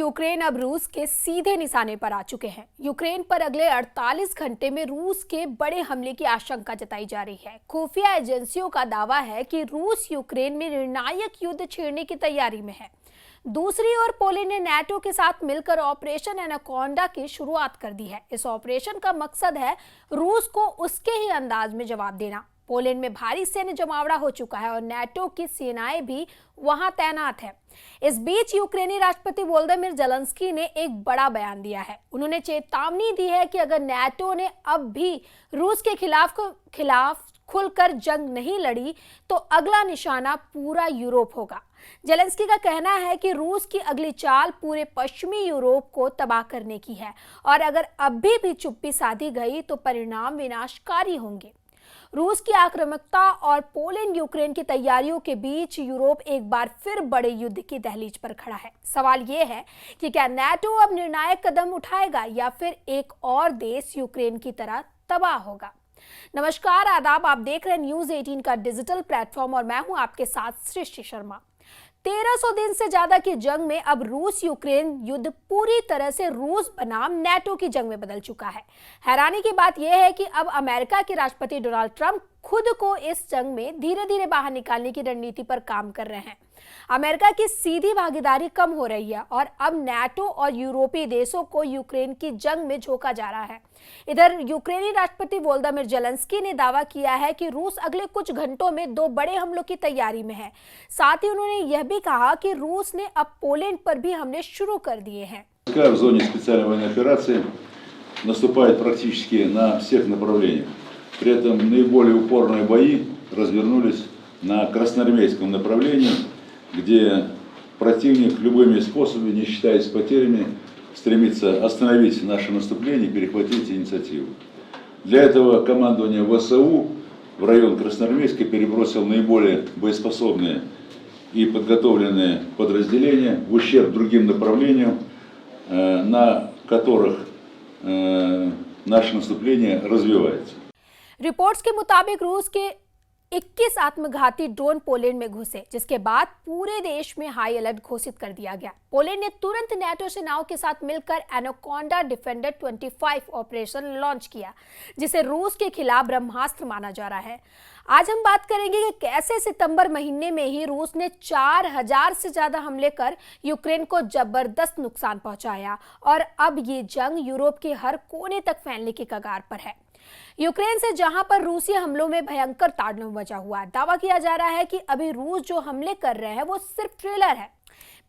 Ukraine अब रूस के सीधे निशाने पर आ चुके हैं। यूक्रेन पर अगले 48 घंटे में रूस के बड़े हमले की आशंका जताई जा रही है। खुफिया एजेंसियों का दावा है कि रूस यूक्रेन में निर्णायक युद्ध छेड़ने की तैयारी में है। दूसरी ओर पोलैंड ने नाटो के साथ मिलकर ऑपरेशन एनाकोंडा की शुरुआत कर दी है। इस ऑपरेशन का मकसद है रूस को उसके ही अंदाज में जवाब देना। पोलैंड में भारी सैन्य जमावड़ा हो चुका है और नाटो की सेनाएं भी वहां तैनात है। इस बीच यूक्रेनी राष्ट्रपति वोलोदिमीर ज़ेलेंस्की ने एक बड़ा बयान दिया है। उन्होंने चेतावनी दी है कि अगर नाटो ने अब भी रूस के खिलाफ खुलकर जंग नहीं लड़ी तो अगला निशाना पूरा यूरोप होगा। ज़ेलेंस्की का कहना है कि रूस की अगली चाल पूरे पश्चिमी यूरोप को तबाह करने की है और अगर अब भी चुप्पी साधी गई तो परिणाम विनाशकारी होंगे। रूस की आक्रामकता और पोलैंड यूक्रेन की तैयारियों के बीच यूरोप एक बार फिर बड़े युद्ध की दहलीज पर खड़ा है। सवाल ये है कि क्या नाटो अब निर्णायक कदम उठाएगा या फिर एक और देश यूक्रेन की तरह तबाह होगा। नमस्कार, आदाब। आप देख रहे हैं न्यूज़ 18 का डिजिटल प्लेटफॉर्म और मैं हूं आपके साथ सृष्टि शर्मा। 1300 दिन से ज्यादा की जंग में अब रूस यूक्रेन युद्ध पूरी तरह से रूस बनाम नाटो की जंग में बदल चुका है। हैरानी की बात यह है कि अब अमेरिका के राष्ट्रपति डोनाल्ड ट्रंप खुद को इस जंग में धीरे धीरे बाहर निकालने की रणनीति पर काम कर रहे हैं। अमेरिका की सीधी भागीदारी कम हो रही है और अब नाटो और यूरोपीय देशों को यूक्रेन की जंग में झोंका जा रहा है। इधर यूक्रेनी राष्ट्रपति वोलोदिमीर ज़ेलेंस्की ने दावा किया है कि रूस अगले कुछ घंटों में 2 बड़े हमलों की तैयारी में है। साथ ही उन्होंने यह भी कहा कि रूस ने अब पोलैंड पर भी हमले शुरू कर दिए हैं। В зоне специальной военной операции наступает практически на всех направлениях. При этом наиболее упорные бои развернулись на красноармейском направлении, где противник любыми способами, не считаясь потерями, стремится остановить наше наступление и перехватить инициативу. Для этого командование ВСУ в район Красноармейска перебросил наиболее боеспособные и подготовленные подразделения в ущерб другим направлениям, на которых наше наступление развивается. रिपोर्ट्स के मुताबिक रूस के 21 आत्मघाती ड्रोन पोलैंड में घुसे, जिसके बाद पूरे देश में हाई अलर्ट घोषित कर दिया गया। पोलैंड ने तुरंत नाटो सेनाओं के साथ मिलकर एनाकोंडा डिफेंडर 25 ऑपरेशन लॉन्च किया, जिसे रूस के खिलाफ ब्रह्मास्त्र माना जा रहा है। आज हम बात करेंगे कि कैसे सितंबर महीने में ही रूस ने 4000 से ज्यादा हमले कर यूक्रेन को जबरदस्त नुकसान पहुंचाया और अब ये जंग यूरोप के हर कोने तक फैलने की कगार पर है। यूक्रेन से जहां पर रूसी हमलों में भयंकर तांडव मचा हुआ है, दावा किया जा रहा है कि अभी रूस जो हमले कर रहे हैं वो सिर्फ ट्रेलर है।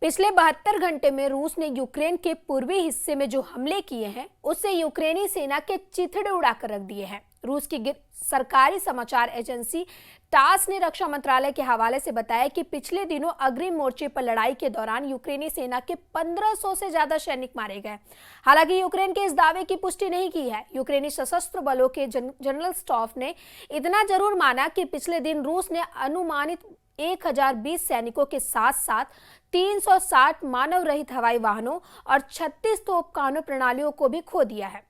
पिछले 72 घंटे में रूस ने यूक्रेन के पूर्वी हिस्से में जो हमले किए हैं उससे यूक्रेनी सेना के चिथड़े उड़ाकर रख दिए हैं। रूस की सरकारी समाचार एजेंसी टास ने रक्षा मंत्रालय के हवाले से बताया कि पिछले दिनों अग्रिम मोर्चे पर लड़ाई के दौरान यूक्रेनी सेना के 1500 से ज्यादा सैनिक मारे गए। हालांकि यूक्रेन के इस दावे की पुष्टि नहीं की है। यूक्रेनी सशस्त्र बलों के जनरल स्टाफ ने इतना जरूर माना कि पिछले दिन रूस ने अनुमानित 1020 सैनिकों के साथ साथ 360 मानव रहित हवाई वाहनों और 36 तोपखानों प्रणालियों को भी खो दिया है।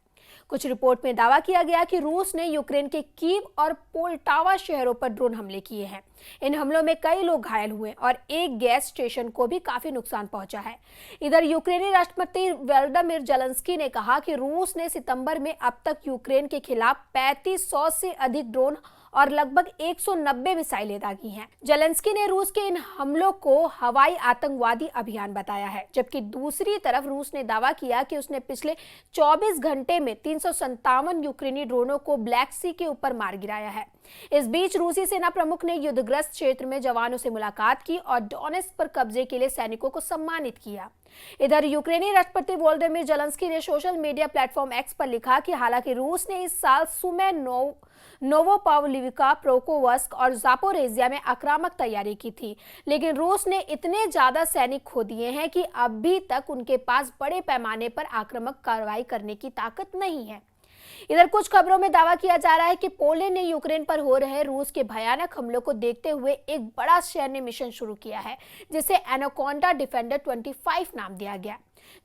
कुछ रिपोर्ट में दावा किया गया कि रूस ने यूक्रेन के कीव और पोल्टावा शहरों पर ड्रोन हमले किए हैं। इन हमलों में कई लोग घायल हुए और एक गैस स्टेशन को भी काफी नुकसान पहुंचा है। इधर यूक्रेनी राष्ट्रपति वोलोदिमीर ज़ेलेंस्की ने कहा कि रूस ने सितंबर में अब तक यूक्रेन के खिलाफ 3500 से अधिक ड्रोन और लगभग 190 मिसाइलें दागी हैं। ज़ेलेंस्की ने रूस के इन हमलों को हवाई आतंकवादी अभियान बताया है, जबकि दूसरी तरफ रूस ने दावा किया कि उसने पिछले 24 घंटे में 357 यूक्रेनी ड्रोनों को ब्लैक सी के ऊपर मार गिराया है। इस बीच रूसी सेना प्रमुख ने युद्धग्रस्त क्षेत्र में जवानों से मुलाकात की और डोनेट्स्क पर कब्जे के लिए सैनिकों को सम्मानित किया। इधर यूक्रेनी राष्ट्रपति वोलोदिमीर ज़ेलेंस्की ने सोशल मीडिया प्लेटफॉर्म एक्स पर लिखा कि हालांकि रूस ने इस साल सुमे नोवोपावलिविका, प्रोकोवस्क और ज़ापोरेजिया में आक्रामक तैयारी की थी, लेकिन रूस ने इतने ज्यादा सैनिक खो दिए हैं कि अभी तक उनके पास बड़े पैमाने पर आक्रामक कार्रवाई करने की ताकत नहीं है। इधर कुछ खबरों में दावा किया जा रहा है कि पोलैंड ने यूक्रेन पर हो रहे रूस के भयानक हमलों को देखते हुए एक बड़ा सैन्य मिशन शुरू किया है, जिसे एनाकोंडा डिफेंडर 25 नाम दिया गया।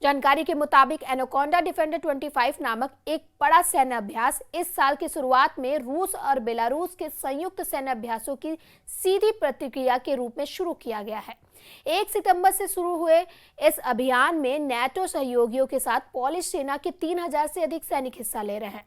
जानकारी के मुताबिक एनाकोंडा डिफेंडर 25 नामक एक बड़ा सैन्य अभ्यास इस साल की शुरुआत में रूस और बेलारूस के संयुक्त सैन्य अभ्यासों की सीधी प्रतिक्रिया के रूप में शुरू किया गया है। 1 सितंबर से शुरू हुए इस अभियान में नाटो सहयोगियों के साथ पोलिश सेना के 3000 से अधिक सैनिक हिस्सा ले रहे हैं।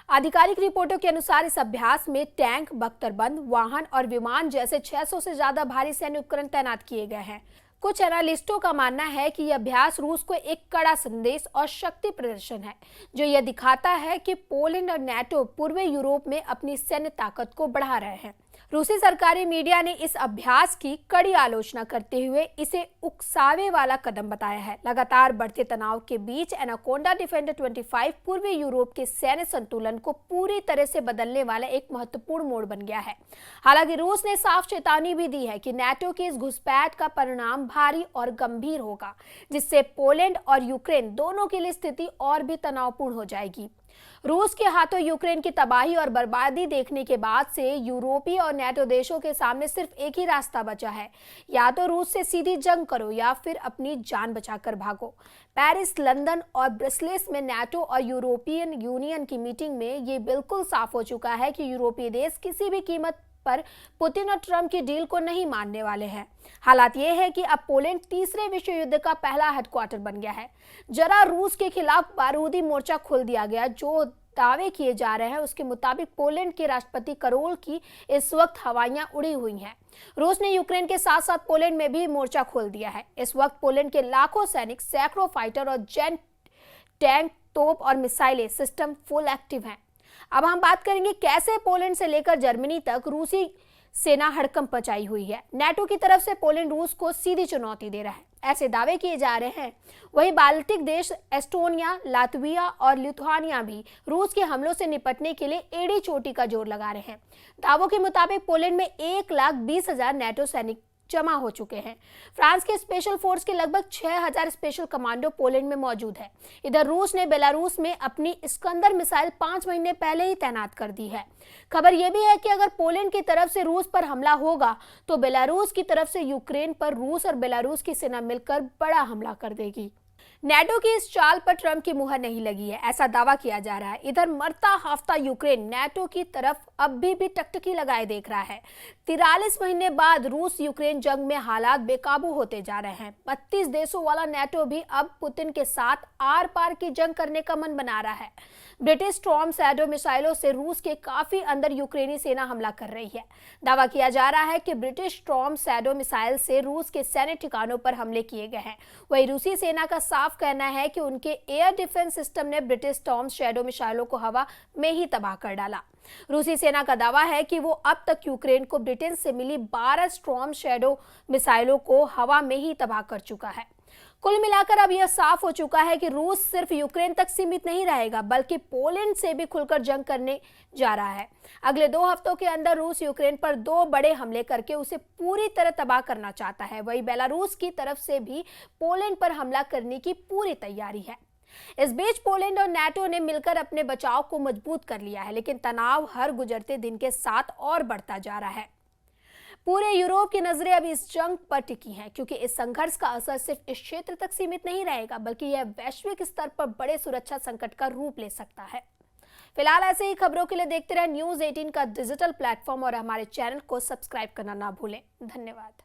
आधिकारिक रिपोर्टों के अनुसार इस अभ्यास में टैंक, बख्तरबंद वाहन और विमान जैसे 600 से ज्यादा भारी सैन्य उपकरण तैनात किए गए हैं। कुछ एनालिस्टों का मानना है कि यह अभ्यास रूस को एक कड़ा संदेश और शक्ति प्रदर्शन है, जो यह दिखाता है कि पोलैंड और नाटो पूर्वी यूरोप में अपनी सैन्य ताकत को बढ़ा रहे हैं। रूसी सरकारी मीडिया ने इस अभ्यास की कड़ी आलोचना करते हुए इसे उकसावे वाला कदम बताया है। लगातार बढ़ते तनाव के बीच एनाकोंडा डिफेंडर 25 पूर्वी यूरोप के सैन्य संतुलन को पूरी तरह से बदलने वाला एक महत्वपूर्ण मोड़ बन गया है। हालांकि रूस ने साफ चेतावनी भी दी है कि नाटो की इस घुसपैठ का परिणाम भारी और गंभीर होगा, जिससे पोलैंड और यूक्रेन दोनों के लिए स्थिति और भी तनावपूर्ण हो जाएगी। रूस के हाथों यूक्रेन की तबाही और बर्बादी देखने के बाद से यूरोपीय और नाटो देशों के सामने सिर्फ एक ही रास्ता बचा है, या तो रूस से सीधी जंग करो या फिर अपनी जान बचाकर भागो। पेरिस, लंदन और ब्रसेल्स में नाटो और यूरोपियन यूनियन की मीटिंग में ये बिल्कुल साफ हो चुका है कि यूरोपीय देश किसी भी कीमत पर पुतिन और ट्रंप की डील को नहीं मानने वाले हैं। हालात ये है कि अब पोलैंड तीसरे विश्व युद्ध का पहला हेडक्वार्टर बन गया है। जरा रूस के खिलाफ बारूदी मोर्चा खोल दिया गया। जो दावे किए जा रहे हैं उसके मुताबिक पोलैंड के राष्ट्रपति करोल की इस वक्त हवाइयां उड़ी हुई हैं। रूस ने यूक्रेन के साथ साथ पोलैंड में भी मोर्चा खोल दिया है। इस वक्त पोलैंड के लाखों सैनिक, सैकड़ों फाइटर और जेट, टैंक, तोप और मिसाइलें सिस्टम फुल एक्टिव हैं। अब हम बात करेंगे कैसे पोलैंड से लेकर जर्मनी तक रूसी सेना हड़कंप मचाई हुई है। नाटो की तरफ से पोलैंड रूस को सीधी चुनौती दे रहा है, ऐसे दावे किए जा रहे हैं। वहीं बाल्टिक देश एस्टोनिया, लातविया और लिथुआनिया भी रूस के हमलों से निपटने के लिए एड़ी चोटी का जोर लगा रहे हैं। दावों के मुताबिक पोलैंड में 1,20,000 नाटो सैनिक जमा हो चुके हैं। फ्रांस के स्पेशल फोर्स के लगभग 6,000 स्पेशल कमांडो पोलैंड में मौजूद है। इधर रूस ने बेलारूस में अपनी इस्कंदर मिसाइल 5 महीने पहले ही तैनात कर दी है। खबर यह भी है कि अगर पोलैंड की तरफ से रूस पर हमला होगा तो बेलारूस की तरफ से यूक्रेन पर रूस और बेलारूस की सेना मिलकर बड़ा हमला कर देगी। नाटो की इस चाल पर ट्रंप की मुहर नहीं लगी है, ऐसा दावा किया जा रहा है। इधर मरता हाफता यूक्रेन नाटो की तरफ अब भी टकटकी लगाए देख रहा है। 43 महीने बाद रूस यूक्रेन जंग में हालात बेकाबू होते जा रहे हैं। 32 देशों वाला नाटो भी अब पुतिन के साथ आर पार की जंग करने का मन बना रहा है। ब्रिटिश स्टॉर्म शैडो मिसाइलों से रूस के काफी अंदर यूक्रेनी सेना हमला कर रही है। दावा किया जा रहा है कि ब्रिटिश स्टॉर्म शैडो मिसाइल से रूस के सैन्य ठिकानों पर हमले किए गए हैं। वहीं रूसी सेना का साफ कहना है कि उनके एयर डिफेंस सिस्टम ने ब्रिटिश स्टॉर्म शैडो मिसाइलों को हवा में ही तबाह कर डाला। रूसी सेना का दावा है कि वो अब तक यूक्रेन को ब्रिटेन से मिली 12 स्टॉर्म शैडो मिसाइलों को हवा में ही तबाह कर चुका है। कुल मिलाकर अब यह साफ हो चुका है कि रूस सिर्फ यूक्रेन तक सीमित नहीं रहेगा, बल्कि पोलैंड से भी खुलकर जंग करने जा रहा है। अगले 2 हफ्तों के अंदर रूस यूक्रेन पर 2 बड़े हमले करके उसे पूरी तरह तबाह करना चाहता है। वहीं बेलारूस की तरफ से भी पोलैंड पर हमला करने की पूरी तैयारी है। इस बीच पोलैंड और नाटो ने मिलकर अपने बचाव को मजबूत कर लिया है, लेकिन तनाव हर गुजरते दिन के साथ और बढ़ता जा रहा है। पूरे यूरोप की नजरें अब इस जंग पर टिकी हैं, क्योंकि इस संघर्ष का असर सिर्फ इस क्षेत्र तक सीमित नहीं रहेगा, बल्कि यह वैश्विक स्तर पर बड़े सुरक्षा संकट का रूप ले सकता है। फिलहाल ऐसे ही खबरों के लिए देखते रहें न्यूज़ 18 का डिजिटल प्लेटफॉर्म और हमारे चैनल को सब्सक्राइब करना ना भूलें। धन्यवाद।